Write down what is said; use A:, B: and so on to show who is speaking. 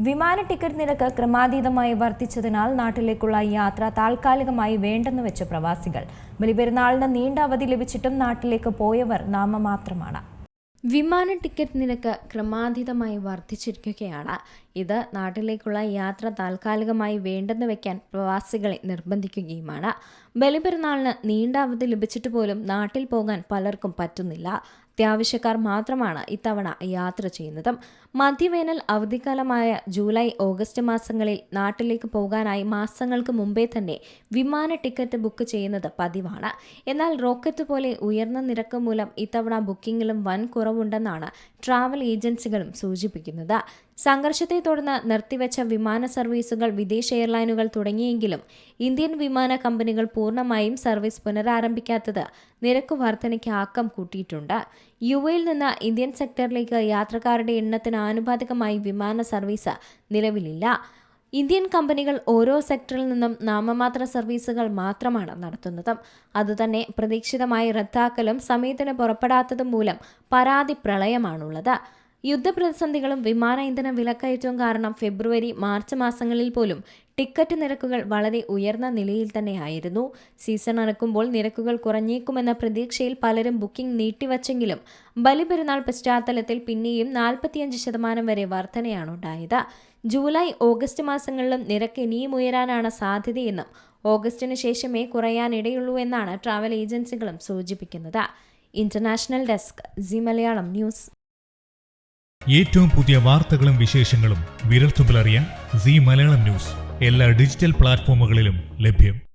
A: വിമാന ടിക്കറ്റ് നിരക്ക് ക്രമാതീതമായി വർദ്ധിച്ചതിനാൽ നാട്ടിലേക്കുള്ള യാത്ര താൽക്കാലികമായി വേണ്ടെന്ന് വെച്ച പ്രവാസികൾ. ബലിപെരുന്നാളിന് നീണ്ട അവധി ലഭിച്ചിട്ടും നാട്ടിലേക്ക് പോയവർ നാമമാത്രമാണ്. വിമാന ടിക്കറ്റ് നിരക്ക് ക്രമാതീതമായി വർദ്ധിച്ചിരിക്കുകയാണ്. ഇത് നാട്ടിലേക്കുള്ള യാത്ര താൽക്കാലികമായി വേണ്ടെന്ന് വെക്കാൻ പ്രവാസികളെ നിർബന്ധിക്കുകയുമാണ്. ബലിപെരുന്നാളിന് നീണ്ട അവധി ലഭിച്ചിട്ട് പോലും നാട്ടിൽ പോകാൻ പലർക്കും പറ്റുന്നില്ല. അത്യാവശ്യക്കാർ മാത്രമാണ് ഇത്തവണ യാത്ര ചെയ്യുന്നതും. മധ്യവേനൽ അവധിക്കാലമായ ജൂലൈ ഓഗസ്റ്റ് മാസങ്ങളിൽ നാട്ടിലേക്ക് പോകാനായി മാസങ്ങൾക്ക് മുമ്പേ തന്നെ വിമാന ടിക്കറ്റ് ബുക്ക് ചെയ്യുന്നത് പതിവാണ്. എന്നാൽ റോക്കറ്റ് പോലെ ഉയർന്ന നിരക്ക് മൂലം ഇത്തവണ ബുക്കിംഗിലും വൻ കുറവുണ്ടെന്നാണ് ട്രാവൽ ഏജൻസികളും സൂചിപ്പിക്കുന്നത്. സംഘർഷത്തെ തുടർന്ന് നിർത്തിവെച്ച വിമാന സർവീസുകൾ വിദേശ എയർലൈനുകൾ തുടങ്ങിയെങ്കിലും ഇന്ത്യൻ വിമാന കമ്പനികൾ പൂർണ്ണമായും സർവീസ് പുനരാരംഭിക്കാത്തത് നിരക്ക് വർധനയ്ക്ക് ആക്കം കൂട്ടിയിട്ടുണ്ട്. യുഎയിൽ നിന്ന് ഇന്ത്യൻ സെക്ടറിലേക്ക് യാത്രക്കാരുടെ എണ്ണത്തിന് ആനുപാതികമായി വിമാന സർവീസ് നിലവിലില്ല. ഇന്ത്യൻ കമ്പനികൾ ഓരോ സെക്ടറിൽ നിന്നും നാമമാത്ര സർവീസുകൾ മാത്രമാണ് നടത്തുന്നത്. അതുതന്നെ പ്രതീക്ഷിതമായി റദ്ദാക്കലും സമയത്തിന് പുറപ്പെടാത്തതും മൂലം പരാതി പ്രളയമാണുള്ളത്. യുദ്ധപ്രതിസന്ധികളും വിമാന ഇന്ധന വിലക്കയറ്റവും കാരണം ഫെബ്രുവരി മാർച്ച് മാസങ്ങളിൽ പോലും ടിക്കറ്റ് നിരക്കുകൾ വളരെ ഉയർന്ന നിലയിൽ തന്നെയായിരുന്നു. സീസൺ നടക്കുമ്പോൾ നിരക്കുകൾ കുറഞ്ഞേക്കുമെന്ന പ്രതീക്ഷയിൽ പലരും ബുക്കിംഗ് നീട്ടിവച്ചെങ്കിലും ബലിപെരുന്നാൾ പശ്ചാത്തലത്തിൽ പിന്നെയും 45% വരെ വർധനയാണ് ഉണ്ടായത്. ജൂലൈ ഓഗസ്റ്റ് മാസങ്ങളിലും നിരക്ക് ഇനിയും ഉയരാനാണ് സാധ്യതയെന്നും ഓഗസ്റ്റിന് ശേഷമേ കുറയാനിടയുള്ളൂ എന്നാണ് ട്രാവൽ ഏജൻസികളും സൂചിപ്പിക്കുന്നത്. International desk C Malayalam news.
B: ഏറ്റവും പുതിയ വാർത്തകളും വിശേഷങ്ങളും വിരൽത്തുമ്പിലറിയാൻ സി മലയാളം ന്യൂസ് എല്ലാ ഡിജിറ്റൽ പ്ലാറ്റ്ഫോമുകളിലും ലഭ്യം.